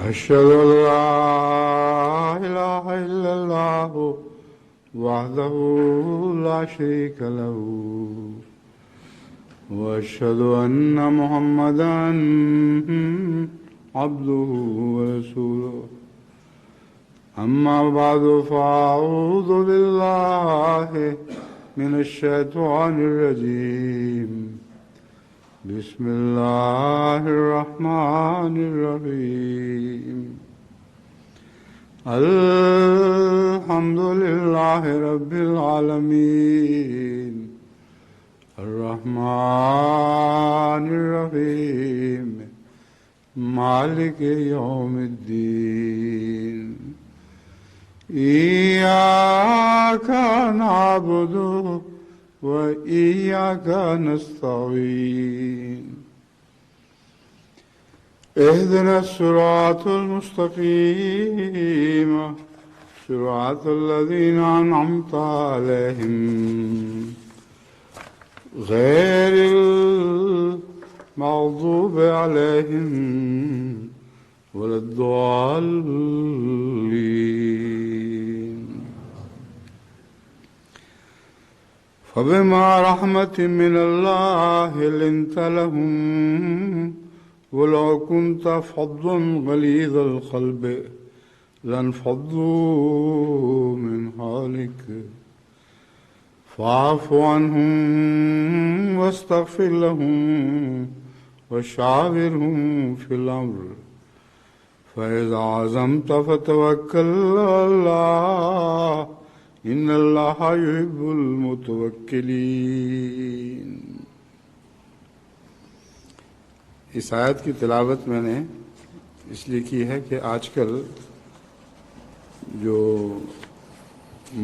أشهد أن لا إله إلا الله وحده لا شريك له وأشهد أن محمدا عبده ورسوله أما بعد فأعوذ بالله من الشيطان الرجيم بسم الله الرحمن الرحيم الحمد لله رب العالمين الرحمن الرحيم مالك يوم الدين إياك نعبد وإياك نستعين اهدنا الصراط المستقيم صراط الذين أنعمت عليهم غير المغضوب عليهم ولا الضالين فبما رحمة من الله لنت لهم ولو كنت فظا غليظ القلب لانفضوا من حولك فاعف عنهم واستغفر لهم وشاورهم في الأمر فإذا عزمت فتوكل على الله إن الله يحب المتوكلين. اس آیت کی تلاوت میں نے اس لیے کی ہے کہ آج کل جو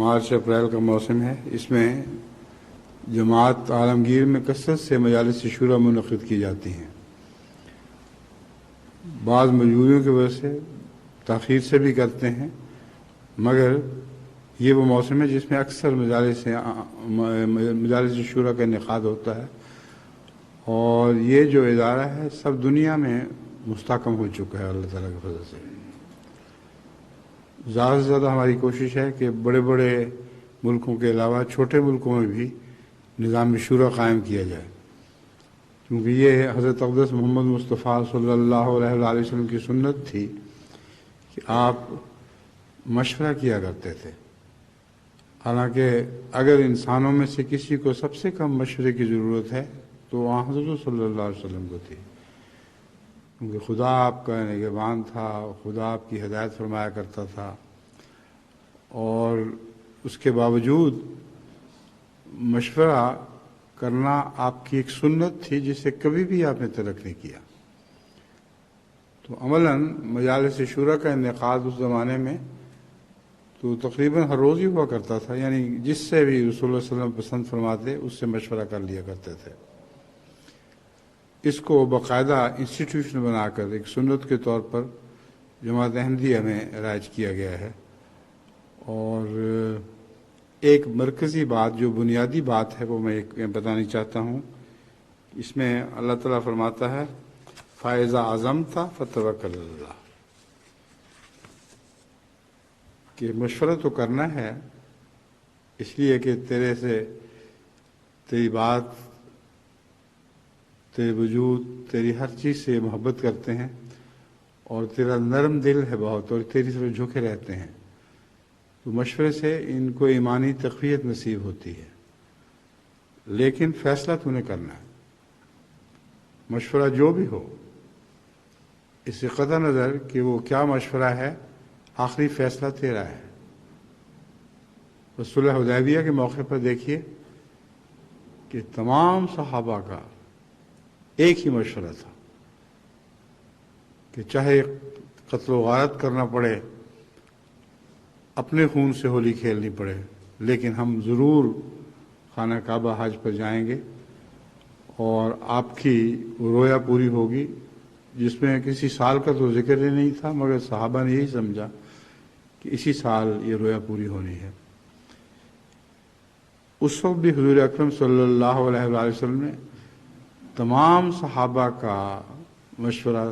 مارچ اپریل کا موسم ہے اس میں جماعت عالمگیر میں کثرت سے مجالس شورا منعقد کی جاتی ہیں. بعض مجبوریوں کی وجہ سے تاخیر سے بھی کرتے ہیں، مگر یہ وہ موسم ہے جس میں اکثر مجالس شورا کا انعقاد ہوتا ہے، اور یہ جو ادارہ ہے سب دنیا میں مستحکم ہو چکا ہے اللہ تعالیٰ کے فضل سے. زیادہ سے زیادہ ہماری کوشش ہے کہ بڑے بڑے ملکوں کے علاوہ چھوٹے ملکوں میں بھی نظام شورا قائم کیا جائے، کیونکہ یہ حضرت اقدس محمد مصطفیٰ صلی اللہ علیہ وسلم کی سنت تھی کہ آپ مشورہ کیا کرتے تھے. حالانکہ اگر انسانوں میں سے کسی کو سب سے کم مشورے کی ضرورت ہے تو حضرت صلی اللہ علیہ وسلم کو تھی، کیونکہ خدا آپ کا نگہبان تھا، خدا آپ کی ہدایت فرمایا کرتا تھا، اور اس کے باوجود مشورہ کرنا آپ کی ایک سنت تھی جسے کبھی بھی آپ نے ترک نہیں کیا. تو عملاً مجالس شورا کا انعقاد اس زمانے میں تو تقریباً ہر روز ہی ہوا کرتا تھا، یعنی جس سے بھی رسول اللہ صلی اللہ علیہ وسلم پسند فرماتے اس سے مشورہ کر لیا کرتے تھے. اس کو باقاعدہ انسٹیٹیوشن بنا کر ایک سنت کے طور پر جماعت احمدیہ میں رائج کیا گیا ہے. اور ایک مرکزی بات جو بنیادی بات ہے وہ میں بتانی چاہتا ہوں. اس میں اللہ تعالیٰ فرماتا ہے فَإِذَا عَزَمْتَ فَتَوَكَّلْ عَلَى اللَّهِ، کہ مشورہ تو کرنا ہے اس لیے کہ تیرے سے تیری بات، تیرے وجود، تیری ہر چیز سے محبت کرتے ہیں اور تیرا نرم دل ہے بہت اور تیری طرف جھکے رہتے ہیں، تو مشورے سے ان کو ایمانی تقویت نصیب ہوتی ہے. لیکن فیصلہ تو نے کرنا ہے. مشورہ جو بھی ہو اس سے قطع نظر کہ وہ کیا مشورہ ہے، آخری فیصلہ تیرا ہے. صلح حدیبیہ کے موقع پر دیکھیے کہ تمام صحابہ کا ایک ہی مشورہ تھا کہ چاہے قتل و غارت کرنا پڑے، اپنے خون سے ہولی کھیلنی پڑے، لیکن ہم ضرور خانہ کعبہ حج پر جائیں گے اور آپ کی رویا پوری ہوگی، جس میں کسی سال کا تو ذکر ہی نہیں تھا، مگر صحابہ نے یہی سمجھا کہ اسی سال یہ رویا پوری ہونی ہے. اس وقت بھی حضور اکرم صلی اللہ علیہ وسلم نے تمام صحابہ کا مشورہ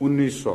1900।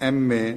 M.A,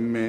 M.A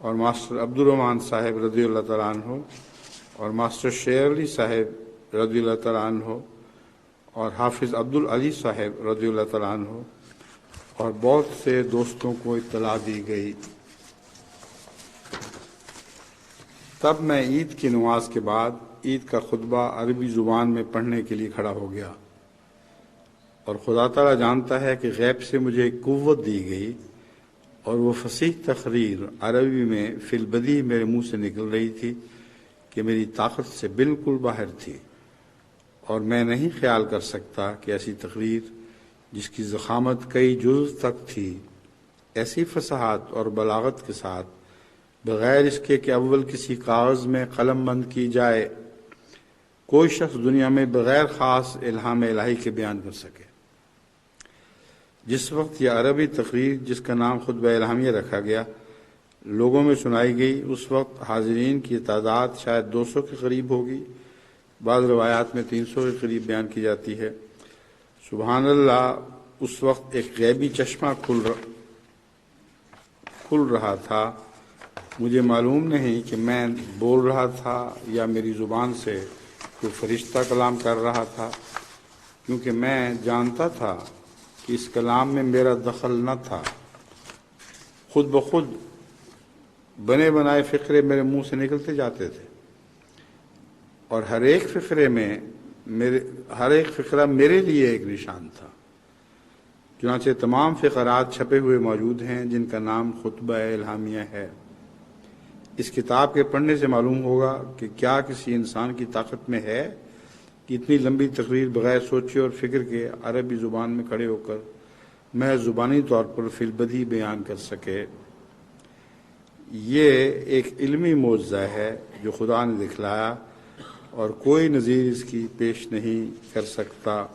اور ماسٹر عبدالرحمان صاحب رضی اللہ تعالیٰ عنہ اور ماسٹر شیر علی صاحب رضی اللہ تعالیٰ عنہ اور حافظ عبدالعلی صاحب رضی اللہ تعالیٰ عنہ اور بہت سے دوستوں کو اطلاع دی گئی۔ تب میں عید کی نماز کے بعد عید کا خطبہ عربی زبان میں پڑھنے کے لیے کھڑا ہو گیا، اور خدا تعالیٰ جانتا ہے کہ غیب سے مجھے ایک قوت دی گئی اور وہ فصیح تقریر عربی میں فی البدیہہ میرے منہ سے نکل رہی تھی کہ میری طاقت سے بالکل باہر تھی، اور میں نہیں خیال کر سکتا کہ ایسی تقریر جس کی ضخامت کئی جز تک تھی، ایسی فصاحت اور بلاغت کے ساتھ بغیر اس کے کہ اول کسی کاغذ میں قلم بند کی جائے کوئی شخص دنیا میں بغیر خاص الہام الہی کے بیان کر سکے۔ جس وقت یہ عربی تقریر جس کا نام خطبہ الہامیہ رکھا گیا لوگوں میں سنائی گئی، اس وقت حاضرین کی تعداد شاید 200 کے قریب ہوگی، بعض روایات میں 300 کے قریب بیان کی جاتی ہے۔ سبحان اللہ، اس وقت ایک غیبی چشمہ کھل رہا تھا۔ مجھے معلوم نہیں کہ میں بول رہا تھا یا میری زبان سے کوئی فرشتہ کلام کر رہا تھا، کیونکہ میں جانتا تھا کہ اس کلام میں میرا دخل نہ تھا۔ خود بخود بنے بنائے فقرے میرے منہ سے نکلتے جاتے تھے، اور ہر ایک فقرہ میرے لیے ایک نشان تھا۔ چنانچہ تمام فقرات چھپے ہوئے موجود ہیں جن کا نام خطبہ الہامیہ ہے۔ اس کتاب کے پڑھنے سے معلوم ہوگا کہ کیا کسی انسان کی طاقت میں ہے کہ اتنی لمبی تقریر بغیر سوچے اور فکر کے عربی زبان میں کھڑے ہو کر محض زبانی طور پر فی البدیہہ بیان کر سکے۔ یہ ایک علمی معجزہ ہے جو خدا نے دکھلایا، اور کوئی نظیر اس کی پیش نہیں کر سکتا۔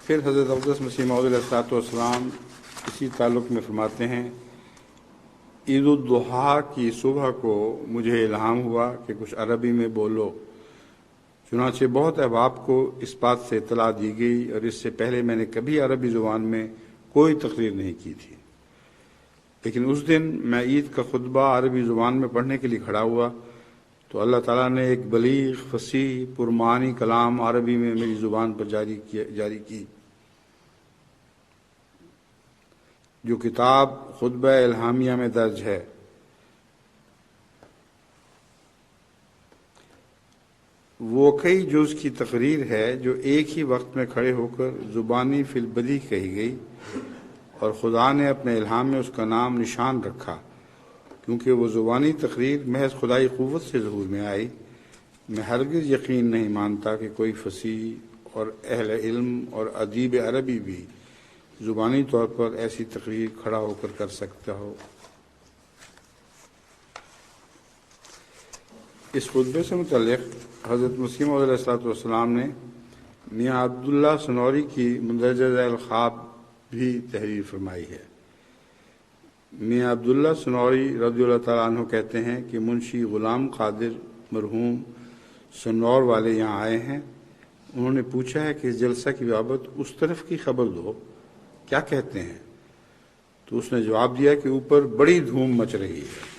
پھر حضرت اقدس مسیح موعود علیہ السلام اسی تعلق میں فرماتے ہیں، عید الضحیٰ کی صبح کو مجھے الہام ہوا کہ کچھ عربی میں بولو۔ چنانچہ بہت احباب کو اس بات سے اطلاع دی گئی، اور اس سے پہلے میں نے کبھی عربی زبان میں کوئی تقریر نہیں کی تھی۔ لیکن اس دن میں عید کا خطبہ عربی زبان میں پڑھنے کے لیے کھڑا ہوا تو اللہ تعالیٰ نے ایک بلیغ، فصیح، پرمعانی کلام عربی میں میری زبان پر جاری کی، جو کتاب خطبہ الہامیہ میں درج ہے۔ وہ کئی جز کی تقریر ہے جو ایک ہی وقت میں کھڑے ہو کر زبانی فی البدیہہ کہی گئی، اور خدا نے اپنے الہام میں اس کا نام نشان رکھا، کیونکہ وہ زبانی تقریر محض خدائی قوت سے ظہور میں آئی۔ میں ہرگز یقین نہیں مانتا کہ کوئی فصیح اور اہل علم اور ادیب عربی بھی زبانی طور پر ایسی تقریر کھڑا ہو کر سکتا ہو۔ اس خطبے سے متعلق حضرت مسیح موعود علیہ السلام نے میاں عبداللہ سنوری کی مندرجہ ذیل خواب بھی تحریر فرمائی ہے۔ میاں عبداللہ سنوری رضی اللہ تعالیٰ عنہ کہتے ہیں کہ منشی غلام قادر مرحوم سنور والے یہاں آئے ہیں۔ انہوں نے پوچھا ہے کہ اس جلسہ کی بابت اس طرف کی خبر دو، کیا کہتے ہیں؟ تو اس نے جواب دیا کہ اوپر بڑی دھوم مچ رہی ہے۔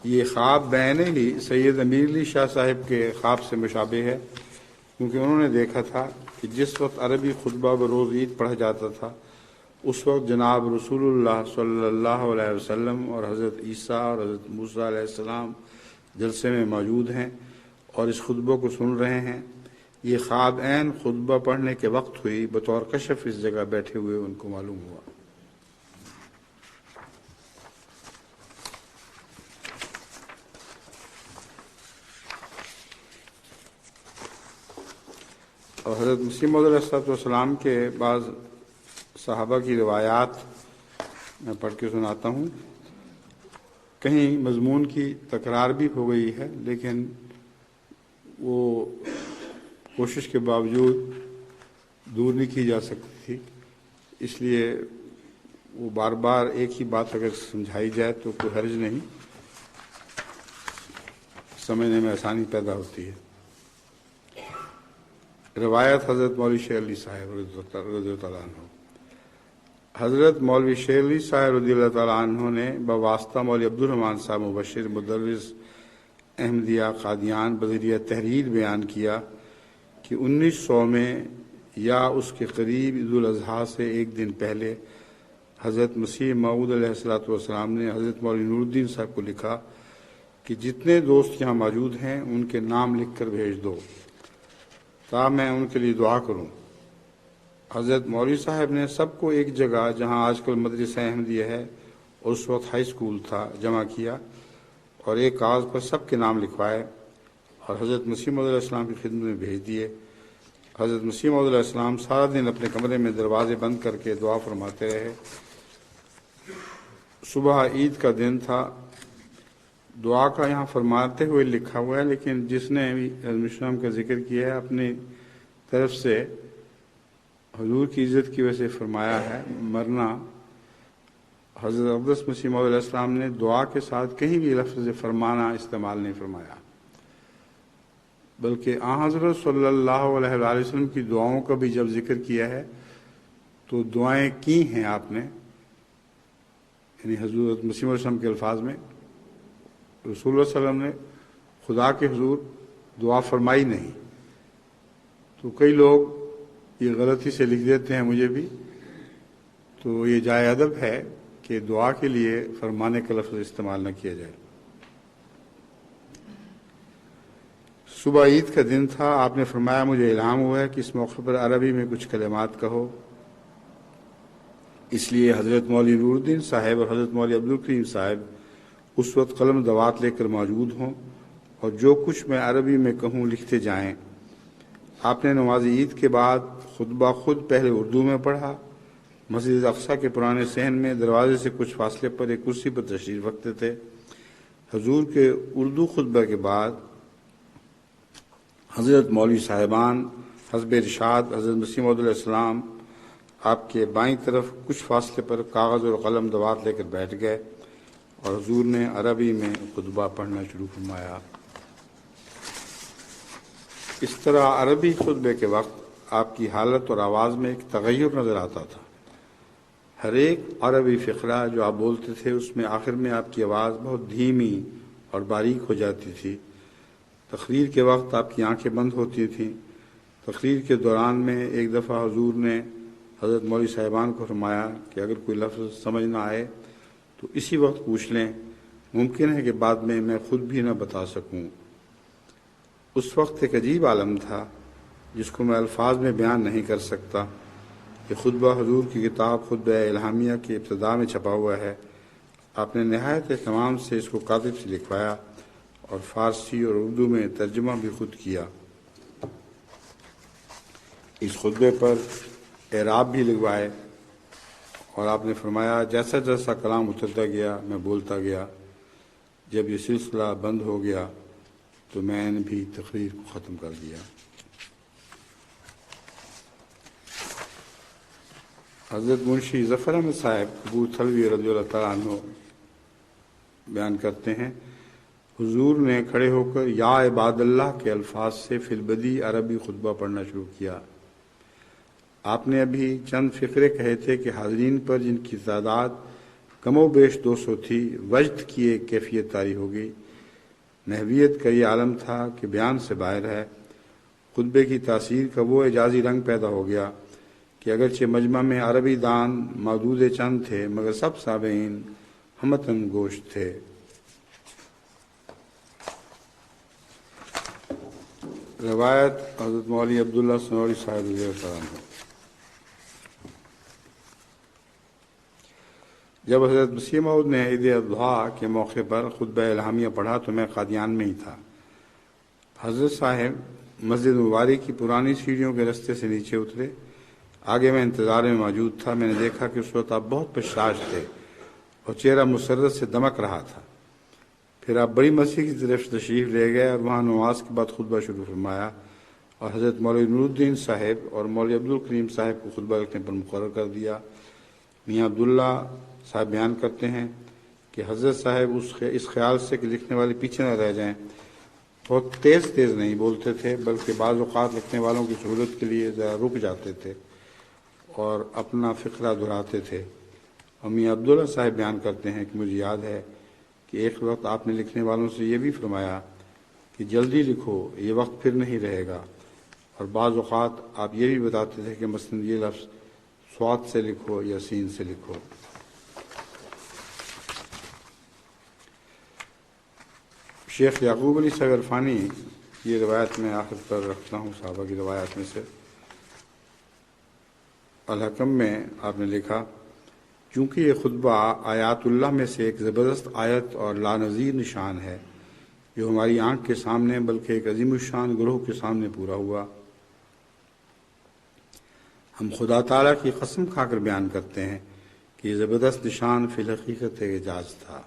یہ خواب بعینہ ہی سید امیر علی شاہ صاحب کے خواب سے مشابہ ہے، کیونکہ انہوں نے دیکھا تھا کہ جس وقت عربی خطبہ بروز عید پڑھا جاتا تھا اس وقت جناب رسول اللہ صلی اللہ علیہ وسلم اور حضرت عیسیٰ اور حضرت موسیٰ علیہ السلام جلسے میں موجود ہیں اور اس خطبہ کو سن رہے ہیں۔ یہ خواب عین خطبہ پڑھنے کے وقت ہوئی، بطور کشف اس جگہ بیٹھے ہوئے ان کو معلوم ہوا۔ اور حضرت مسیح موعود علیہ السلام کے بعض صحابہ کی روایات میں پڑھ کے سناتا ہوں۔ کہیں مضمون کی تکرار بھی ہو گئی ہے، لیکن وہ کوشش کے باوجود دور نہیں کی جا سکتی تھی، اس لیے وہ بار بار ایک ہی بات اگر سمجھائی جائے تو کوئی حرج نہیں، سمجھنے میں آسانی پیدا ہوتی ہے۔ روایت حضرت مولوی شیر علی صاحب رضی اللہ عنہ۔ حضرت مولوی شیر علی صاحب رضی اللہ تعالیٰ عنہ نے بواسطہ مولوی عبدالرحمن صاحب مبشر مدرس احمدیہ قادیان بذریعہ تحریر بیان کیا کہ 1900 میں یا اس کے قریب عید الاضحیٰ سے ایک دن پہلے حضرت مسیح موعود علیہ السلام نے حضرت مولوی نور الدین صاحب کو لکھا کہ جتنے دوست یہاں موجود ہیں ان کے نام لکھ کر بھیج دو تا میں ان کے لیے دعا کروں۔ حضرت مولوی صاحب نے سب کو ایک جگہ جہاں آج کل مدرسہ احمدیہ ہے اور اس وقت ہائی اسکول تھا جمع کیا اور ایک کاغذ پر سب کے نام لکھوائے اور حضرت مسیح موعود علیہ السلام کی خدمت میں بھیج دیے۔ حضرت مسیح موعود علیہ السلام سارا دن اپنے کمرے میں دروازے بند کر کے دعا فرماتے رہے۔ صبح عید کا دن تھا، دعا کا یہاں فرماتے ہوئے لکھا ہوا ہے، لیکن جس نے السلام کا ذکر کیا ہے اپنی طرف سے حضور کی عزت کی وجہ سے فرمایا ہے، مرنا حضرت اقدس مسیح موعود علیہ السلام نے دعا کے ساتھ کہیں بھی لفظ فرمانا استعمال نہیں فرمایا، بلکہ آن حضرت صلی اللہ علیہ وآلہ وسلم کی دعاؤں کا بھی جب ذکر کیا ہے تو دعائیں کی ہیں آپ نے، یعنی حضرت مسیح علیہ السلام کے الفاظ میں رسول اللہ صلی اللہ علیہ وسلم نے خدا کے حضور دعا فرمائی نہیں۔ تو کئی لوگ یہ غلطی سے لکھ دیتے ہیں، مجھے بھی، تو یہ جائے ادب ہے کہ دعا کے لیے فرمانے کا لفظ استعمال نہ کیا جائے۔ صبح عید کا دن تھا، آپ نے فرمایا مجھے الہام ہوا ہے کہ اس موقع پر عربی میں کچھ کلمات کہو۔ اس لیے حضرت مولوی نور الدین صاحب اور حضرت مولوی عبدالکریم صاحب اس وقت قلم دوات لے کر موجود ہوں اور جو کچھ میں عربی میں کہوں لکھتے جائیں۔ آپ نے نماز عید کے بعد خطبہ خود پہلے اردو میں پڑھا۔ مسجد اقصیٰ کے پرانے صحن میں دروازے سے کچھ فاصلے پر ایک کرسی پر تشریف رکھتے تھے۔ حضور کے اردو خطبہ کے بعد حضرت مولوی صاحبان حسب ارشاد حضرت مسیح موعود علیہ السلام آپ کے بائیں طرف کچھ فاصلے پر کاغذ اور قلم دوات لے کر بیٹھ گئے اور حضور نے عربی میں خطبہ پڑھنا شروع فرمایا۔ اس طرح عربی خطبے کے وقت آپ کی حالت اور آواز میں ایک تغیر نظر آتا تھا۔ ہر ایک عربی فقرہ جو آپ بولتے تھے اس میں آخر میں آپ کی آواز بہت دھیمی اور باریک ہو جاتی تھی۔ تقریر کے وقت آپ کی آنکھیں بند ہوتی تھیں۔ تقریر کے دوران میں ایک دفعہ حضور نے حضرت مولوی صاحبان کو فرمایا کہ اگر کوئی لفظ سمجھ نہ آئے تو اسی وقت پوچھ لیں، ممکن ہے کہ بعد میں خود بھی نہ بتا سکوں۔ اس وقت ایک عجیب عالم تھا جس کو میں الفاظ میں بیان نہیں کر سکتا۔ یہ خطبہ حضور کی کتاب خطبہ الہامیہ کی ابتدا میں چھپا ہوا ہے۔ آپ نے نہایت اہتمام سے اس کو کاتب سے لکھوایا اور فارسی اور اردو میں ترجمہ بھی خود کیا۔ اس خطبے پر اعراب بھی لگوائے اور آپ نے فرمایا جیسا جیسا کلام اترتا گیا میں بولتا گیا۔ جب یہ سلسلہ بند ہو گیا تو میں نے بھی تقریر کو ختم کر دیا۔ حضرت منشی ظفر احمد صاحب کپورتھلوی رضی اللہ تعالیٰ عنہ بیان کرتے ہیں، حضور نے کھڑے ہو کر یا عباد اللہ کے الفاظ سے فی البدی عربی خطبہ پڑھنا شروع کیا۔ آپ نے ابھی چند فقرے کہے تھے کہ حاضرین پر جن کی تعداد کم و بیش 200 تھی وجد کی ایک کیفیت طاری ہو گئی۔ نحویت کا یہ عالم تھا کہ بیان سے باہر ہے۔ خطبے کی تاثیر کا وہ اعجازی رنگ پیدا ہو گیا کہ اگرچہ مجمع میں عربی دان معدود چند تھے مگر سب سامعین ہمتن گوشت تھے۔ روایت حضرت مولوی عبداللہ سنوری صاحب رضی اللہ عنہ۔ جب حضرت مسیح موعود نے عید الاضحیٰ کے موقع پر خطبہ الہامیہ پڑھا تو میں قادیان میں ہی تھا۔ حضرت صاحب مسجد مبارک کی پرانی سیڑھیوں کے رستے سے نیچے اترے۔ آگے میں انتظار میں موجود تھا۔ میں نے دیکھا کہ اس وقت آپ بہت پرشاش تھے اور چہرہ مسرت سے دمک رہا تھا۔ پھر آپ بڑی مسجد کی طرف تشریف لے گئے اور وہاں نماز کے بعد خطبہ شروع فرمایا اور حضرت مولوی نور الدین صاحب اور مولوی عبدالکریم صاحب کو خطبہ رکھنے پر مقرر کر دیا۔ میاں عبداللہ صاحب بیان کرتے ہیں کہ حضرت صاحب اس خیال سے کہ لکھنے والے پیچھے نہ رہ جائیں بہت تیز نہیں بولتے تھے، بلکہ بعض اوقات لکھنے والوں کی سہولت کے لیے ذرا رک جاتے تھے اور اپنا فقرہ دہراتے تھے۔ امی عبداللہ صاحب بیان کرتے ہیں کہ مجھے یاد ہے کہ ایک وقت آپ نے لکھنے والوں سے یہ بھی فرمایا کہ جلدی لکھو، یہ وقت پھر نہیں رہے گا، اور بعض اوقات آپ یہ بھی بتاتے تھے کہ مثلا یہ لفظ صاد سے لکھو یا سین سے لکھو۔ شیخ یعقوب علی صاحب عرفانی، یہ روایت میں آخر پر رکھتا ہوں صحابہ کی روایات میں سے، الحکم میں آپ نے لکھا، چونکہ یہ خطبہ آیات اللہ میں سے ایک زبردست آیت اور لانظیر نشان ہے جو ہماری آنکھ کے سامنے بلکہ ایک عظیم الشان گروہ کے سامنے پورا ہوا، ہم خدا تعالیٰ کی قسم کھا کر بیان کرتے ہیں کہ یہ زبردست نشان فی الحقیقت اعجاز تھا۔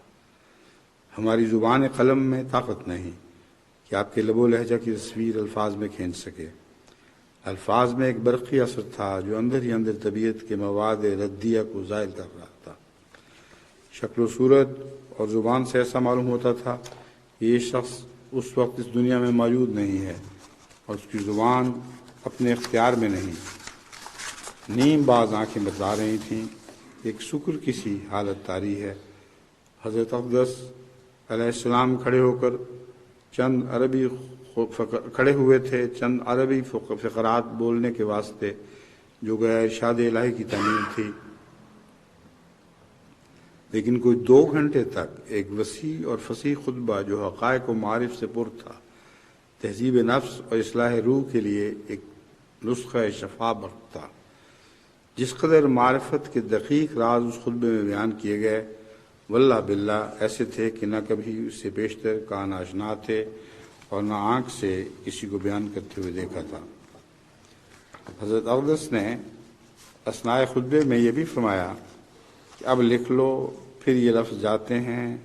ہماری زبان قلم میں طاقت نہیں کہ آپ کے لب و لہجہ کی تصویر الفاظ میں کھینچ سکے۔ الفاظ میں ایک برقی اثر تھا جو اندر ہی اندر طبیعت کے مواد ردیہ کو زائل کر رہا تھا۔ شکل و صورت اور زبان سے ایسا معلوم ہوتا تھا کہ یہ شخص اس وقت اس دنیا میں موجود نہیں ہے اور اس کی زبان اپنے اختیار میں نہیں۔ نیم باز آنکھیں بتلا رہی تھیں، ایک شکر کی سی حالت طاری ہے۔ حضرت اقدس علیہ السلام کھڑے ہوئے تھے چند عربی فقرات بولنے کے واسطے جو گویا ارشاد الہی کی تعمیل تھی، لیکن کوئی 2 گھنٹے تک ایک وسیع اور فصیح خطبہ جو حقائق و معارف سے پر تھا، تہذیب نفس اور اصلاح روح کے لیے ایک نسخہ شفا بخش تھا۔ جس قدر معرفت کے دقیق راز اس خطبے میں بیان کیے گئے، واللہ باللہ ایسے تھے کہ نہ کبھی اس سے بیشتر کان آشنا تھے اور نہ آنکھ سے کسی کو بیان کرتے ہوئے دیکھا تھا۔ حضرت اقدس نے اثناء خطبے میں یہ بھی فرمایا کہ اب لکھ لو، پھر یہ لفظ جاتے ہیں،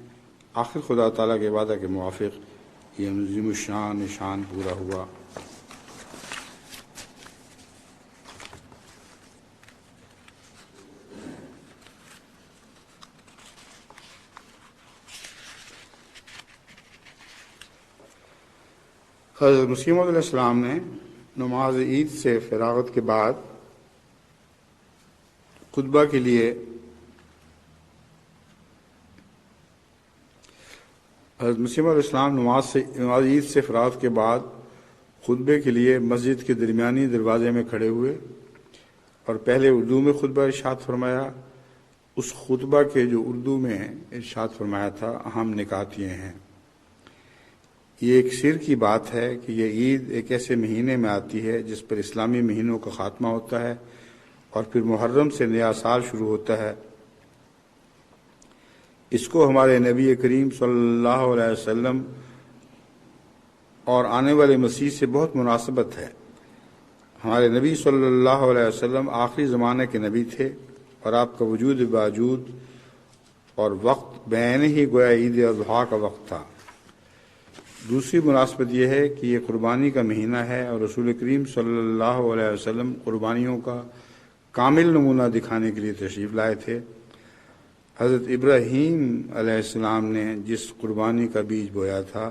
آخر خدا تعالیٰ کے وعدہ کے موافق یہ عظیم الشان نشان پورا ہوا۔ حضرت مسیح موعود علیہ السلام نے نماز عید سے فراغت کے بعد خطبہ کے لیے حضرت مسیح موعود علیہ السلام نماز عید سے فراغت کے بعد خطبے کے لیے مسجد کے درمیانی دروازے میں کھڑے ہوئے اور پہلے اردو میں خطبہ ارشاد فرمایا۔ اس خطبہ کے جو اردو میں ارشاد فرمایا تھا اہم نکات یہ ہیں۔ یہ ایک سر کی بات ہے کہ یہ عید ایک ایسے مہینے میں آتی ہے جس پر اسلامی مہینوں کا خاتمہ ہوتا ہے اور پھر محرم سے نیا سال شروع ہوتا ہے۔ اس کو ہمارے نبی کریم صلی اللہ علیہ وسلم اور آنے والے مسیح سے بہت مناسبت ہے۔ ہمارے نبی صلی اللہ علیہ وسلم آخری زمانے کے نبی تھے اور آپ کا وجود باوجود اور وقت بعین ہی گویا عید الاضحیٰ کا وقت تھا۔ دوسری مناسبت یہ ہے کہ یہ قربانی کا مہینہ ہے اور رسول کریم صلی اللہ علیہ وسلم قربانیوں کا کامل نمونہ دکھانے کے لیے تشریف لائے تھے۔ حضرت ابراہیم علیہ السلام نے جس قربانی کا بیج بویا تھا،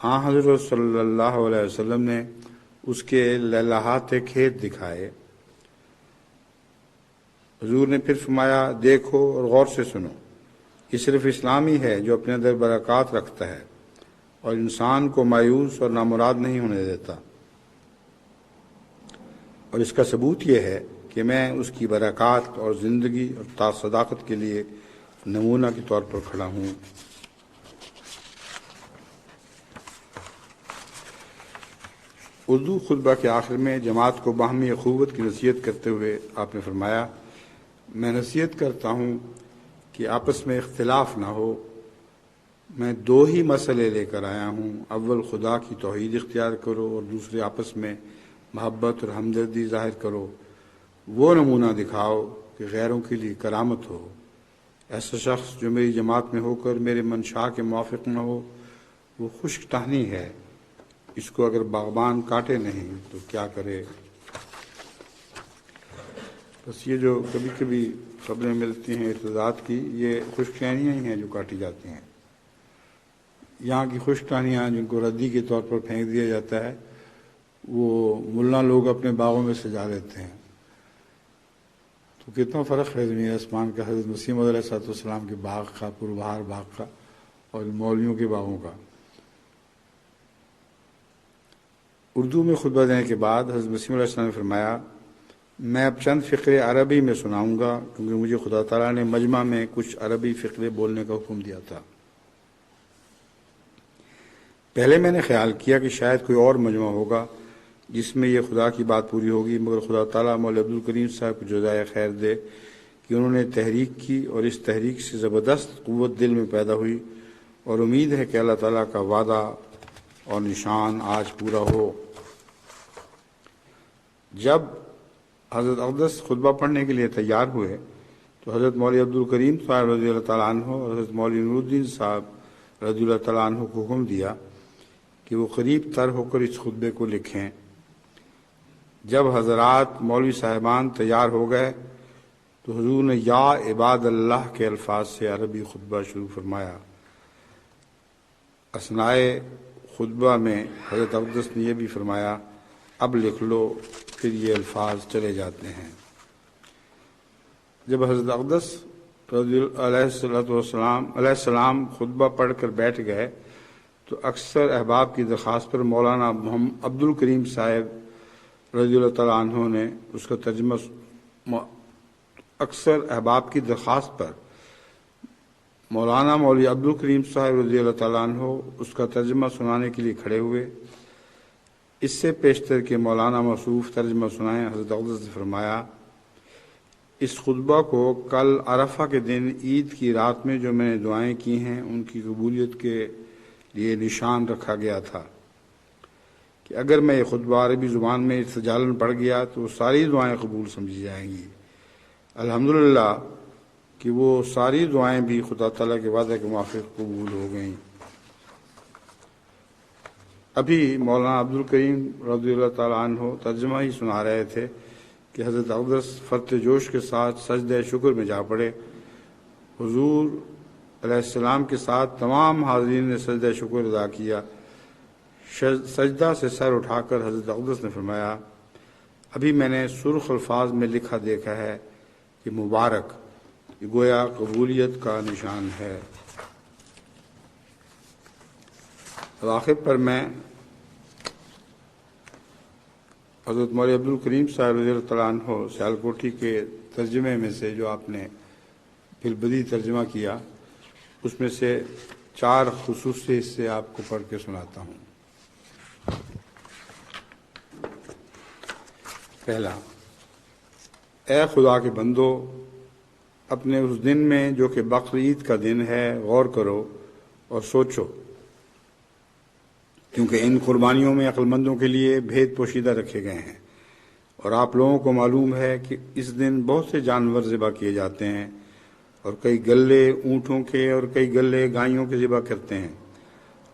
حضرت صلی اللہ علیہ وسلم نے اس کے لہلہاتے کھیت دکھائے۔ حضور نے پھر فرمایا، دیکھو اور غور سے سنو، یہ صرف اسلامی ہے جو اپنے اندر برکات رکھتا ہے اور انسان کو مایوس اور نامراد نہیں ہونے دیتا، اور اس کا ثبوت یہ ہے کہ میں اس کی برکات اور زندگی اور صداقت کے لیے نمونہ کے طور پر کھڑا ہوں۔ اردو خطبہ کے آخر میں جماعت کو باہمی اخوت کی نصیحت کرتے ہوئے آپ نے فرمایا، میں نصیحت کرتا ہوں کہ آپس میں اختلاف نہ ہو۔ میں 2 ہی مسئلے لے کر آیا ہوں، اول خدا کی توحید اختیار کرو اور دوسرے آپس میں محبت اور ہمدردی ظاہر کرو۔ وہ نمونہ دکھاؤ کہ غیروں کے لیے کرامت ہو۔ ایسا شخص جو میری جماعت میں ہو کر میرے منشا کے موافق نہ ہو وہ خشک ٹہنی ہے، اس کو اگر باغبان کاٹے نہیں تو کیا کرے۔ بس یہ جو کبھی کبھی خبریں ملتی ہیں ارتداد کی، یہ خشک ٹہنیاں ہی ہیں جو کاٹی جاتی ہیں۔ یہاں کی خشک ٹہنیاں جن کو ردی کے طور پر پھینک دیا جاتا ہے، وہ ملا لوگ اپنے باغوں میں سجا لیتے ہیں۔ تو کتنا فرق ہے زمین آسمان کا حضرت مسیح موعود علیہ السلام کے باغ کا، پربہار باغ کا، اور مولویوں کے باغوں کا۔ اردو میں خطبہ دینے کے بعد حضرت مسیح علیہ السلام نے فرمایا، میں اب چند فقرے عربی میں سناؤں گا، کیونکہ مجھے خدا تعالیٰ نے مجمع میں کچھ عربی فقرے بولنے کا حکم دیا تھا۔ پہلے میں نے خیال کیا کہ شاید کوئی اور مجمع ہوگا جس میں یہ خدا کی بات پوری ہوگی، مگر خدا تعالیٰ مولوی عبدالکریم صاحب کو جزائے خیر دے کہ انہوں نے تحریک کی، اور اس تحریک سے زبردست قوت دل میں پیدا ہوئی، اور امید ہے کہ اللہ تعالیٰ کا وعدہ اور نشان آج پورا ہو۔ جب حضرت اقدس خطبہ پڑھنے کے لیے تیار ہوئے تو حضرت مولوی عبدالکریم صاحب رضی اللہ تعالیٰ عنہ اور حضرت مولوی نور الدین صاحب رضی اللہ تعالیٰ عنہ کو حکم دیا کہ وہ قریب تر ہو کر اس خطبے کو لکھیں۔ جب حضرات مولوی صاحبان تیار ہو گئے تو حضور نے یا عباد اللہ کے الفاظ سے عربی خطبہ شروع فرمایا۔ اثناء خطبہ میں حضرت اقدس نے یہ بھی فرمایا، اب لکھ لو، پھر یہ الفاظ چلے جاتے ہیں۔ جب حضرت اقدس علیہ السلام خطبہ پڑھ کر بیٹھ گئے تو اکثر احباب کی درخواست پر مولانا محمد عبد الکریم صاحب رضی اللہ تعالیٰ عنہ نے اس کا ترجمہ مولانا مولوی عبد الکریم صاحب رضی اللہ تعالیٰ عنہ اس کا ترجمہ سنانے کے لیے کھڑے ہوئے۔ اس سے پیشتر کے مولانا موصوف ترجمہ سنائیں۔ حضرت اقدس نے فرمایا، اس خطبہ کو کل عرفہ کے دن عید کی رات میں جو میں نے دعائیں کی ہیں ان کی قبولیت کے لیے نشان رکھا گیا تھا کہ اگر میں یہ خطبہ عربی زبان میں ارتجالاً پڑھ گیا تو ساری دعائیں قبول سمجھی جائیں گی۔ الحمدللہ کہ وہ ساری دعائیں بھی خدا تعالیٰ کے وعدے کے موافق قبول ہو گئیں۔ ابھی مولانا عبد الکریم رضی اللہ تعالیٰ عنہ ترجمہ ہی سنا رہے تھے کہ حضرت اقدس فرط جوش کے ساتھ سجدہ شکر میں جا پڑے۔ حضور علیہ السلام کے ساتھ تمام حاضرین نے سجدہ شکر ادا کیا۔ سجدہ سے سر اٹھا کر حضرت اقدس نے فرمایا، ابھی میں نے سرخ الفاظ میں لکھا دیکھا ہے کہ مبارک، یہ گویا قبولیت کا نشان ہے۔ آخر پر میں حضرت مولوی عبد الکریم صاحب رضی اللہ تعالیٰ عنہ سیالکوٹی کے ترجمے میں سے جو آپ نے فلبدی ترجمہ کیا اس میں سے 4 خصوصی حصے آپ کو پڑھ کے سناتا ہوں۔ پہلا، اے خدا کے بندو، اپنے اس دن میں جو کہ بقرعید کا دن ہے غور کرو اور سوچو، کیونکہ ان قربانیوں میں عقل مندوں کے لیے بھید پوشیدہ رکھے گئے ہیں، اور آپ لوگوں کو معلوم ہے کہ اس دن بہت سے جانور ذبح کیے جاتے ہیں، اور کئی گلے اونٹوں کے اور کئی گلے گائیوں کے ذبح کرتے ہیں،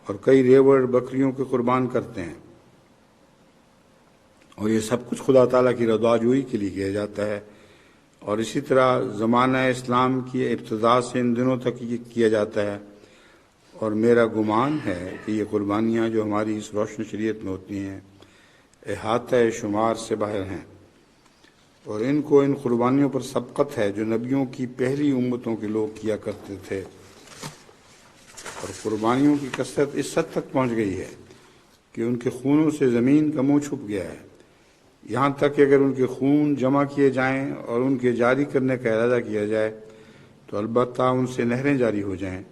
اور کئی ریوڑ بکریوں کے قربان کرتے ہیں، اور یہ سب کچھ خدا تعالیٰ کی رضا جوئی کے لیے کیا جاتا ہے۔ اور اسی طرح زمانہ اسلام کی ابتدا سے ان دنوں تک یہ کیا جاتا ہے، اور میرا گمان ہے کہ یہ قربانیاں جو ہماری اس روشن شریعت میں ہوتی ہیں احاطہ شمار سے باہر ہیں، اور ان کو ان قربانیوں پر سبقت ہے جو نبیوں کی پہلی امتوں کے لوگ کیا کرتے تھے، اور قربانیوں کی کثرت اس حد تک پہنچ گئی ہے کہ ان کے خونوں سے زمین کا منہ چھپ گیا ہے، یہاں تک کہ اگر ان کے خون جمع کیے جائیں اور ان کے جاری کرنے کا ارادہ کیا جائے تو البتہ ان سے نہریں جاری ہو جائیں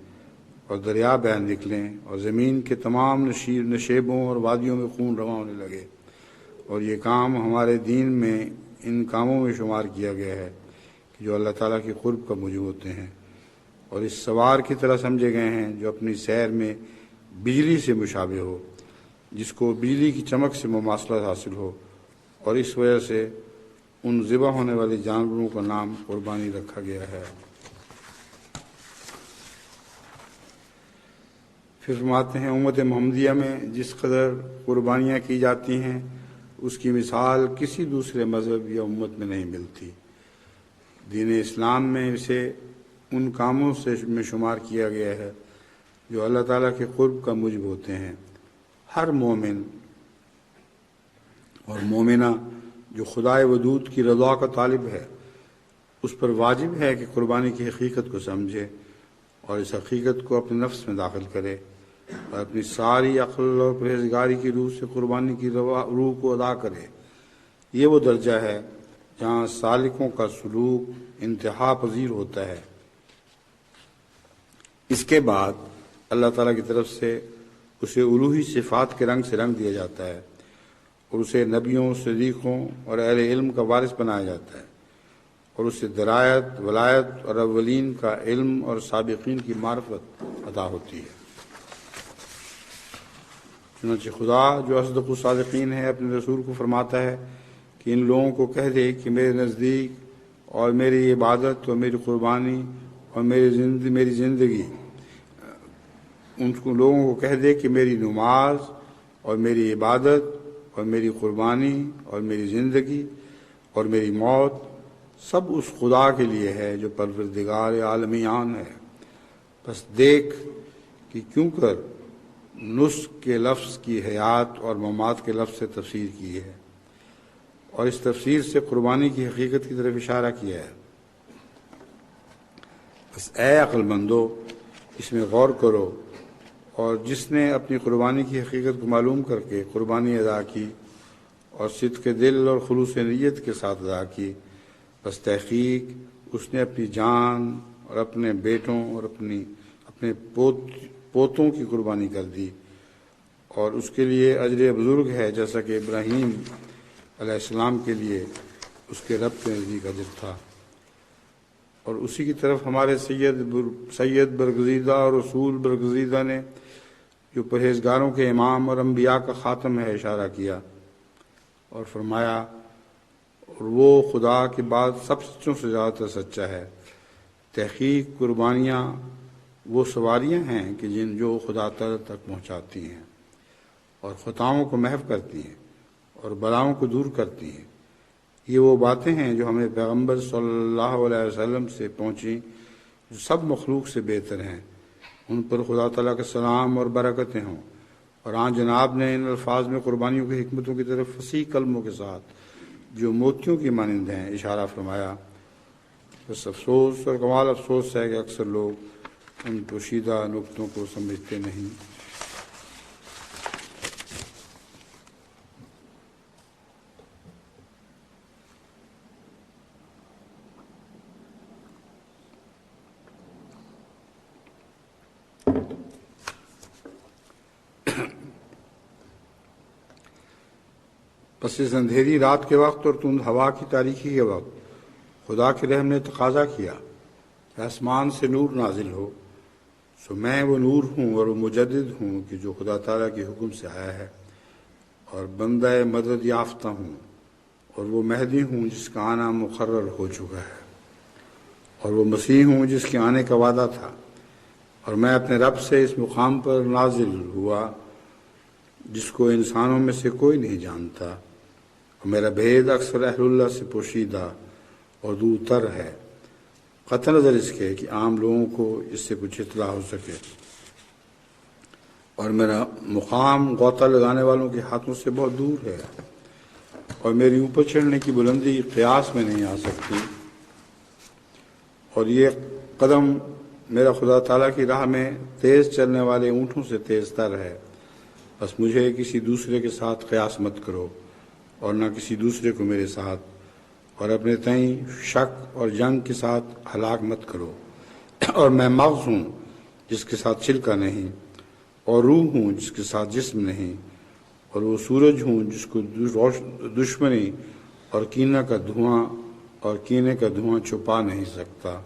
اور دریا بہہ نکلیں اور زمین کے تمام نشیبوں اور وادیوں میں خون رواں ہونے لگے، اور یہ کام ہمارے دین میں ان کاموں میں شمار کیا گیا ہے کہ جو اللہ تعالیٰ کی قرب کا موجب ہوتے ہیں، اور اس سوار کی طرح سمجھے گئے ہیں جو اپنی سیر میں بجلی سے مشابہ ہو، جس کو بجلی کی چمک سے مماثلت حاصل ہو، اور اس وجہ سے ان ذبح ہونے والے جانوروں کا نام قربانی رکھا گیا ہے۔ پھر فرماتے ہیں، امت محمدیہ میں جس قدر قربانیاں کی جاتی ہیں اس کی مثال کسی دوسرے مذہب یا امت میں نہیں ملتی۔ دین اسلام میں اسے ان کاموں سے میں شمار کیا گیا ہے جو اللہ تعالیٰ کے قرب کا موجب ہوتے ہیں۔ ہر مومن اور مومنہ جو خدائے ودود کی رضا کا طالب ہے اس پر واجب ہے کہ قربانی کی حقیقت کو سمجھے اور اس حقیقت کو اپنے نفس میں داخل کرے اور اپنی ساری عقل اور پرہیزگاری کی روح سے قربانی کی روح کو ادا کرے۔ یہ وہ درجہ ہے جہاں سالکوں کا سلوک انتہا پذیر ہوتا ہے۔ اس کے بعد اللہ تعالیٰ کی طرف سے اسے الوہی صفات کے رنگ سے رنگ دیا جاتا ہے اور اسے نبیوں، صدیقوں اور اہل علم کا وارث بنایا جاتا ہے اور اسے درایت، ولایت اور اولین کا علم اور سابقین کی معرفت عطا ہوتی ہے۔ چنانچہ خدا جو اصدق الصادقین ہے اپنے رسول کو فرماتا ہے کہ ان لوگوں کو کہہ دے کہ میرے نزدیک اور میری عبادت اور میری قربانی اور میری زندگی، ان لوگوں کو کہہ دے کہ میری نماز اور میری عبادت اور میری قربانی اور میری زندگی اور میری موت سب اس خدا کے لیے ہے جو پروردگار عالمیان ہے۔ بس دیکھ کہ کیوں کر نسک کے لفظ کی حیات اور ممات کے لفظ سے تفسیر کی ہے اور اس تفسیر سے قربانی کی حقیقت کی طرف اشارہ کیا ہے۔ بس اے عقل مندو، اس میں غور کرو، اور جس نے اپنی قربانی کی حقیقت کو معلوم کر کے قربانی ادا کی اور صدق دل اور خلوص نیت کے ساتھ ادا کی، بس تحقیق اس نے اپنی جان اور اپنے بیٹوں اور اپنے پوتوں کی قربانی کر دی، اور اس کے لیے اجر بزرگ ہے، جیسا کہ ابراہیم علیہ السلام کے لیے اس کے رب کے نزدیک اجر تھا۔ اور اسی کی طرف ہمارے سید برگزیدہ اور رسول برگزیدہ نے، جو پرہیزگاروں کے امام اور انبیاء کا خاتم ہے، اشارہ کیا اور فرمایا، اور وہ خدا کے بعد سب سچوں سے زیادہ سچا ہے۔ تحقیق قربانیاں وہ سواریاں ہیں کہ جو خدا تعالی تک پہنچاتی ہیں اور خطاؤں کو محو کرتی ہیں اور بلاؤں کو دور کرتی ہیں۔ یہ وہ باتیں ہیں جو ہمیں پیغمبر صلی اللہ علیہ وسلم سے پہنچیں، جو سب مخلوق سے بہتر ہیں۔ ان پر خدا تعالیٰ کا سلام اور برکتیں ہوں۔ اور آن جناب نے ان الفاظ میں قربانیوں کی حکمتوں کی طرف فصیح کلموں کے ساتھ، جو موتیوں کی مانند ہیں، اشارہ فرمایا۔ بس افسوس اور کمال افسوس ہے کہ اکثر لوگ ان پوشیدہ نکتوں کو سمجھتے نہیں۔ پس اس اندھیری رات کے وقت اور تند ہوا کی تاریکی کے وقت خدا کے رحم نے تقاضا کیا کہ آسمان سے نور نازل ہو، سو میں وہ نور ہوں اور وہ مجدد ہوں کہ جو خدا تعالیٰ کے حکم سے آیا ہے، اور بندہ مدد یافتہ ہوں، اور وہ مہدی ہوں جس کا آنا مقرر ہو چکا ہے، اور وہ مسیح ہوں جس کے آنے کا وعدہ تھا، اور میں اپنے رب سے اس مقام پر نازل ہوا جس کو انسانوں میں سے کوئی نہیں جانتا، اور میرا بھید اکثر اہل اللہ سے پوشیدہ اور دور تر ہے، قطع نظر اس کے کہ عام لوگوں کو اس سے کچھ اطلاع ہو سکے، اور میرا مقام غوطہ لگانے والوں کے ہاتھوں سے بہت دور ہے، اور میری اوپر چڑھنے کی بلندی قیاس میں نہیں آ سکتی، اور یہ قدم میرا خدا تعالیٰ کی راہ میں تیز چلنے والے اونٹوں سے تیز تر ہے۔ بس مجھے کسی دوسرے کے ساتھ قیاس مت کرو، اور نہ کسی دوسرے کو میرے ساتھ، اور اپنے تئیں شک اور جنگ کے ساتھ ہلاک مت کرو۔ اور میں مغز ہوں جس کے ساتھ چھلکا نہیں، اور روح ہوں جس کے ساتھ جسم نہیں، اور وہ سورج ہوں جس کو دشمنی اور کینہ کا دھواں چھپا نہیں سکتا۔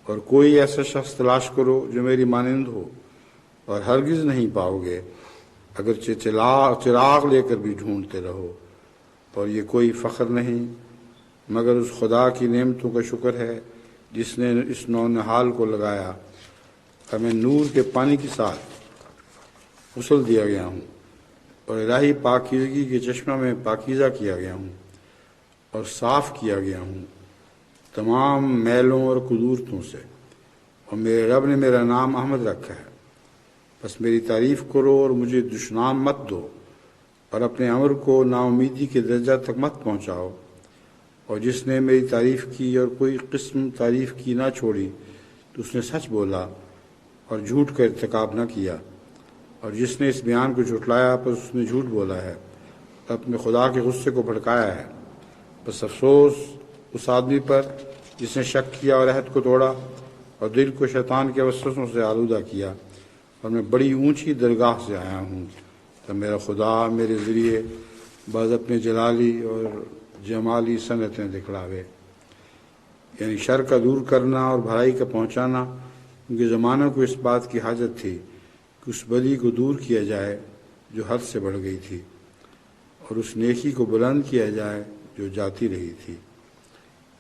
اور کوئی ایسا شخص تلاش کرو جو میری مانند ہو، اور ہرگز نہیں پاؤ گے، اگرچہ چراغ لے کر بھی ڈھونڈتے رہو۔ اور یہ کوئی فخر نہیں مگر اس خدا کی نعمتوں کا شکر ہے جس نے اس نونہال کو لگایا، اور میں نور کے پانی کے ساتھ غسل دیا گیا ہوں، اور الہی پاکیزگی کے چشمہ میں پاکیزہ کیا گیا ہوں، اور صاف کیا گیا ہوں تمام میلوں اور قدورتوں سے، اور میرے رب نے میرا نام احمد رکھا ہے۔ بس میری تعریف کرو اور مجھے دشنام مت دو، اور اپنے امر کو نا امیدی کے درجہ تک مت پہنچاؤ، اور جس نے میری تعریف کی اور کوئی قسم تعریف کی نہ چھوڑی تو اس نے سچ بولا اور جھوٹ کا ارتکاب نہ کیا، اور جس نے اس بیان کو جھٹلایا پس اس نے جھوٹ بولا ہے، اپنے خدا کے غصے کو بھڑکایا ہے۔ بس افسوس اس آدمی پر جس نے شک کیا اور عہد کو توڑا اور دل کو شیطان کے وسوسوں سے آلودہ کیا، اور میں بڑی اونچی درگاہ سے آیا ہوں تب میرا خدا میرے ذریعے بعض اپنے جلالی اور جمالی صنعتیں دکھلاوے، یعنی شر کا دور کرنا اور بھلائی کا پہنچانا، کیونکہ زمانہ کو اس بات کی حاجت تھی کہ اس بدی کو دور کیا جائے جو حد سے بڑھ گئی تھی، اور اس نیکی کو بلند کیا جائے جو جاتی رہی تھی۔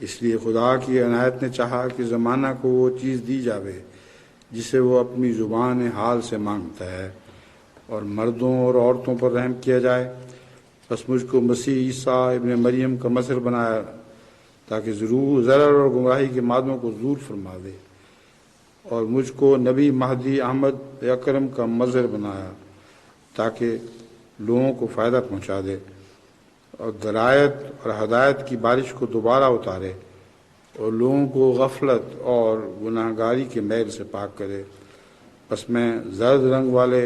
اس لیے خدا کی عنایت نے چاہا کہ زمانہ کو وہ چیز دی جاوے جسے وہ اپنی زبان حال سے مانگتا ہے، اور مردوں اور عورتوں پر رحم کیا جائے۔ بس مجھ کو مسیح عیسیٰ ابن مریم کا مظہر بنایا تاکہ ضرر اور گمراہی کے مادوں کو دور فرما دے، اور مجھ کو نبی مہدی احمد اکرم کا مظہر بنایا تاکہ لوگوں کو فائدہ پہنچا دے اور درایت اور ہدایت کی بارش کو دوبارہ اتارے اور لوگوں کو غفلت اور گناہ گاری کے میل سے پاک کرے۔ بس میں زرد رنگ والے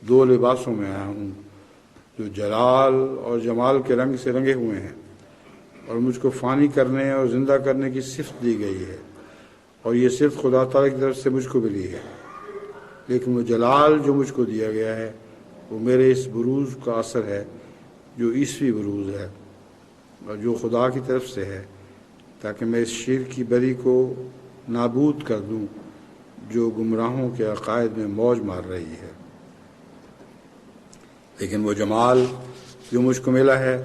2 لباسوں میں آیا ہوں جو جلال اور جمال کے رنگ سے رنگے ہوئے ہیں، اور مجھ کو فانی کرنے اور زندہ کرنے کی صفت دی گئی ہے، اور یہ صرف خدا تعالیٰ کی طرف سے مجھ کو ملی ہے۔ لیکن وہ جلال جو مجھ کو دیا گیا ہے وہ میرے اس بروز کا اثر ہے جو عیسوی بروز ہے، اور جو خدا کی طرف سے ہے، تاکہ میں اس شیر کی بری کو نابود کر دوں جو گمراہوں کے عقائد میں موج مار رہی ہے۔ لیکن وہ جمال جو مجھ کو ملا ہے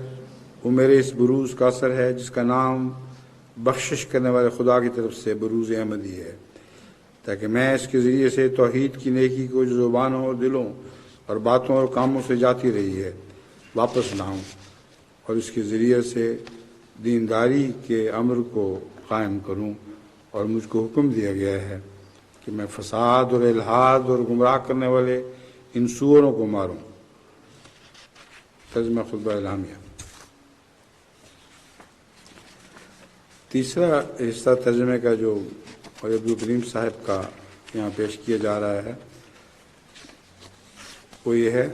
وہ میرے اس بروز کا اثر ہے جس کا نام بخشش کرنے والے خدا کی طرف سے بروز احمدی ہے، تاکہ میں اس کے ذریعے سے توحید کی نیکی کو جو زبانوں اور دلوں اور باتوں اور کاموں سے جاتی رہی ہے واپس لاؤں، اور اس کے ذریعے سے دینداری کے امر کو قائم کروں۔ اور مجھ کو حکم دیا گیا ہے کہ میں فساد اور الحاد اور گمراہ کرنے والے ان سوروں کو ماروں۔ ترجمہ خطبہ الہامیہ۔ تیسرا حصہ ترجمے کا جو عبدالکریم صاحب کا یہاں پیش کیا جا رہا ہے وہ یہ ہے،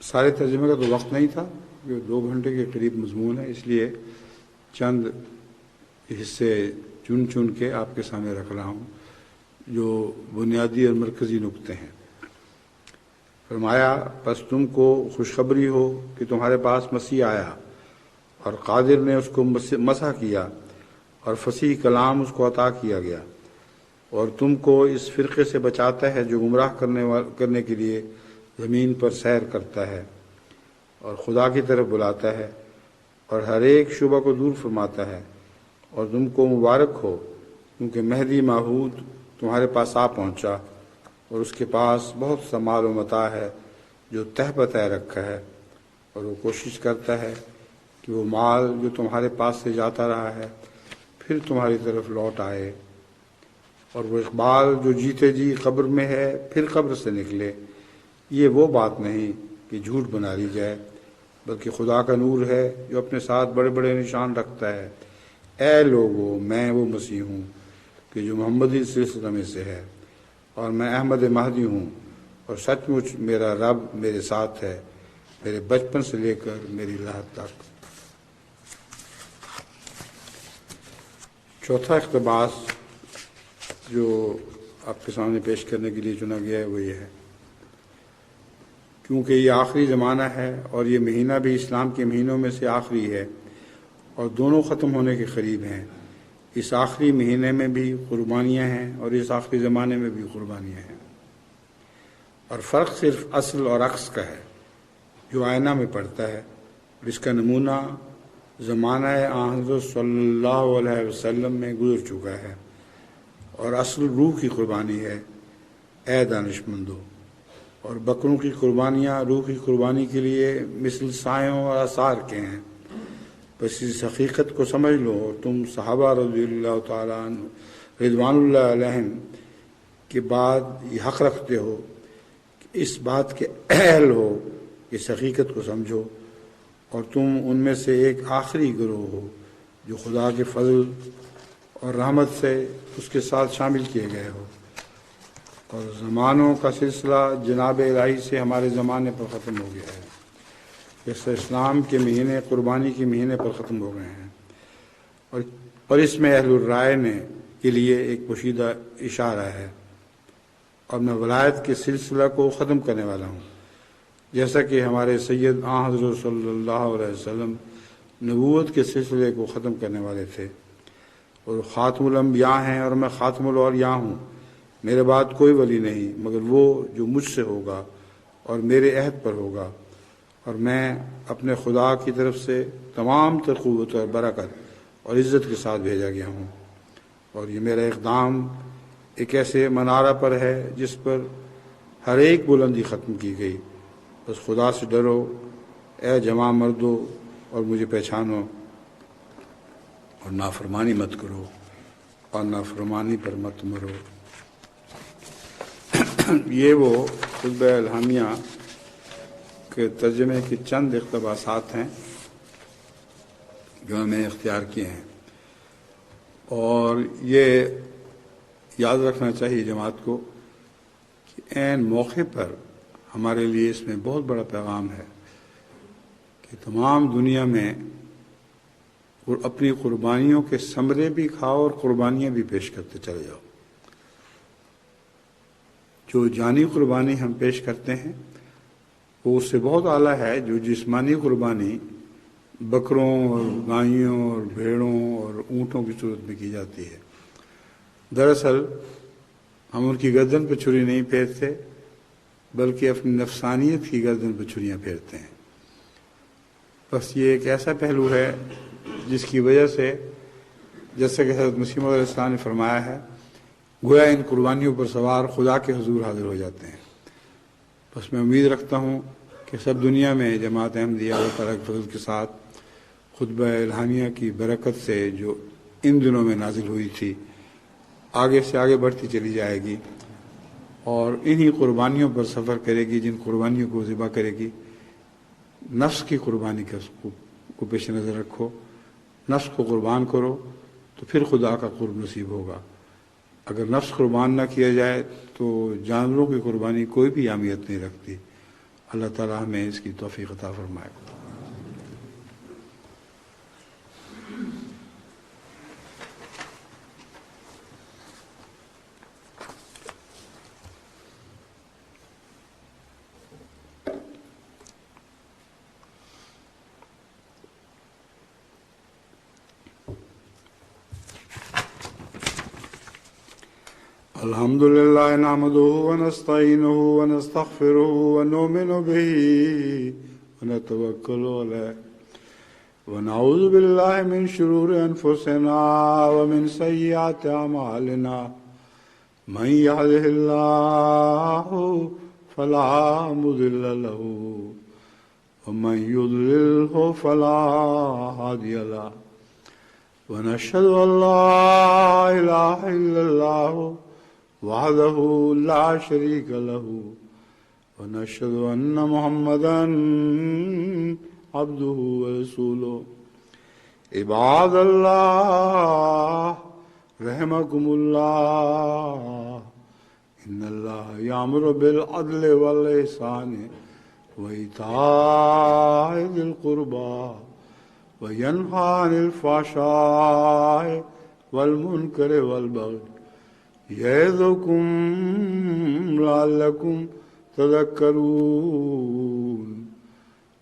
سارے ترجمے کا تو وقت نہیں تھا، جو 2 گھنٹے کے قریب مضمون ہے، اس لیے چند حصے چن کے آپ کے سامنے رکھ رہا ہوں جو بنیادی اور مرکزی نقطے ہیں۔ فرمایا، پس تم کو خوشخبری ہو کہ تمہارے پاس مسیح آیا، اور قادر نے اس کو مسح کیا، اور فصیح کلام اس کو عطا کیا گیا، اور تم کو اس فرقے سے بچاتا ہے جو گمراہ کرنے کے لیے زمین پر سیر کرتا ہے، اور خدا کی طرف بلاتا ہے، اور ہر ایک شبہ کو دور فرماتا ہے۔ اور تم کو مبارک ہو کیونکہ مہدی موعود تمہارے پاس آ پہنچا، اور اس کے پاس بہت سا مال و متاع ہے جو تہ بتہ رکھا ہے، اور وہ کوشش کرتا ہے کہ وہ مال جو تمہارے پاس سے جاتا رہا ہے پھر تمہاری طرف لوٹ آئے، اور وہ اقبال جو جیتے جی قبر میں ہے پھر قبر سے نکلے۔ یہ وہ بات نہیں کہ جھوٹ بنا لی جائے، بلکہ خدا کا نور ہے جو اپنے ساتھ بڑے بڑے نشان رکھتا ہے۔ اے لوگو، میں وہ مسیح ہوں کہ جو محمدی سلسلہ میں سے ہے، اور میں احمد مہدی ہوں، اور سچ مچ میرا رب میرے ساتھ ہے، میرے بچپن سے لے کر میری لاہت تک۔ چوتھا اقتباس جو آپ کے سامنے پیش کرنے کے لیے چنا گیا ہے وہ یہ ہے، کیونکہ یہ آخری زمانہ ہے اور یہ مہینہ بھی اسلام کے مہینوں میں سے آخری ہے، اور دونوں ختم ہونے کے قریب ہیں۔ اس آخری مہینے میں بھی قربانیاں ہیں اور اس آخری زمانے میں بھی قربانیاں ہیں، اور فرق صرف اصل اور عکس کا ہے جو آئینہ میں پڑتا ہے، اور اس کا نمونہ زمانہ حضرت صلی اللہ علیہ وسلم میں گزر چکا ہے، اور اصل روح کی قربانی ہے اے دانش مندو، اور بکروں کی قربانیاں روح کی قربانی کے لیے مثل سایوں اور آثار کے ہیں۔ بس اس حقیقت کو سمجھ لو، اور تم صحابہ رضی اللہ تعالیٰ عنہ رضوان اللہ علیہم کے بعد یہ حق رکھتے ہو کہ اس بات کے اہل ہو، اس حقیقت کو سمجھو، اور تم ان میں سے ایک آخری گروہ ہو جو خدا کے فضل اور رحمت سے اس کے ساتھ شامل کیے گئے ہو، اور زمانوں کا سلسلہ جناب الہی سے ہمارے زمانے پر ختم ہو گیا ہے، جیسے اسلام کے مہینے قربانی کے مہینے پر ختم ہو گئے ہیں، اور اس میں اہل الرائے کے لیے ایک پوشیدہ اشارہ ہے، اور میں ولایت کے سلسلہ کو ختم کرنے والا ہوں، جیسا کہ ہمارے سید حضرت صلی اللہ علیہ وسلم نبوت کے سلسلے کو ختم کرنے والے تھے، اور خاتم الانبیاء ہیں اور میں خاتم الاولیاء ہوں۔ میرے بعد کوئی ولی نہیں مگر وہ جو مجھ سے ہوگا اور میرے عہد پر ہوگا، اور میں اپنے خدا کی طرف سے تمام تر قوت اور برکت اور عزت کے ساتھ بھیجا گیا ہوں، اور یہ میرا اقدام ایک ایسے منارہ پر ہے جس پر ہر ایک بلندی ختم کی گئی۔ بس خدا سے ڈرو اے جمع مردو اور مجھے پہچانو، اور نافرمانی مت کرو اور نافرمانی پر مت مرو۔ یہ وہ خطبہ الہامیہ کے ترجمے کے چند اقتباسات ہیں جو میں نے اختیار کیے ہیں، اور یہ یاد رکھنا چاہیے جماعت کو کہ عین موقع پر ہمارے لیے اس میں بہت بڑا پیغام ہے کہ تمام دنیا میں اپنی قربانیوں کے ثمرے بھی کھاؤ اور قربانیاں بھی پیش کرتے چلے جاؤ۔ جو جانی قربانی ہم پیش کرتے ہیں وہ اس سے بہت اعلیٰ ہے جو جسمانی قربانی بکروں اور گائیوں اور بھیڑوں اور اونٹوں کی صورت میں کی جاتی ہے۔ دراصل ہم ان کی گردن پہ چھری نہیں پھیرتے بلکہ اپنی نفسانیت کی گردن پہ چھریاں پھیرتے ہیں۔ بس یہ ایک ایسا پہلو ہے جس کی وجہ سے جیسا کہ حضرت مسیح موعود علیہ السلام نے فرمایا ہے، گویا ان قربانیوں پر سوار خدا کے حضور حاضر ہو جاتے ہیں۔ بس میں امید رکھتا ہوں کہ سب دنیا میں جماعت احمدیہ اللہ تعالیٰ کے فضل کے ساتھ خطبہ الہامیہ کی برکت سے جو ان دنوں میں نازل ہوئی تھی آگے سے آگے بڑھتی چلی جائے گی، اور انہی قربانیوں پر سفر کرے گی جن قربانیوں کو ذبح کرے گی۔ نفس کی قربانی کو پیش نظر رکھو، نفس کو قربان کرو تو پھر خدا کا قرب نصیب ہوگا۔ اگر نفس قربان نہ کیا جائے تو جانوروں کی قربانی کوئی بھی اہمیت نہیں رکھتی۔ اللہ تعالیٰ ہمیں اس کی توفیق عطا فرمائے۔ الحمد لله نحمده ونستعينه ونستغفره ونؤمن به ونتوكل عليه ونعوذ بالله من شرور أنفسنا ومن سيئات أعمالنا من يهده الله فلا مضل له ومن يضلله فلا هادي له ونشهد أن لا إله إلا الله وحده لا شريك له ونشهد أن محمدا عبده ورسوله عباد الله رحمكم الله إن الله يأمر بالعدل والإحسان وإيتاء ذي القربى وينهى عن الفحشاء والمنكر والبغي يعظكم لعلكم تذكرون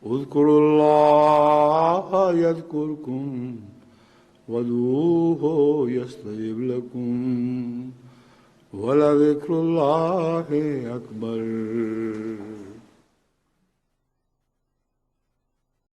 اذكروا الله يذكركم وادعوه يستجب لكم ولذكر الله أكبر۔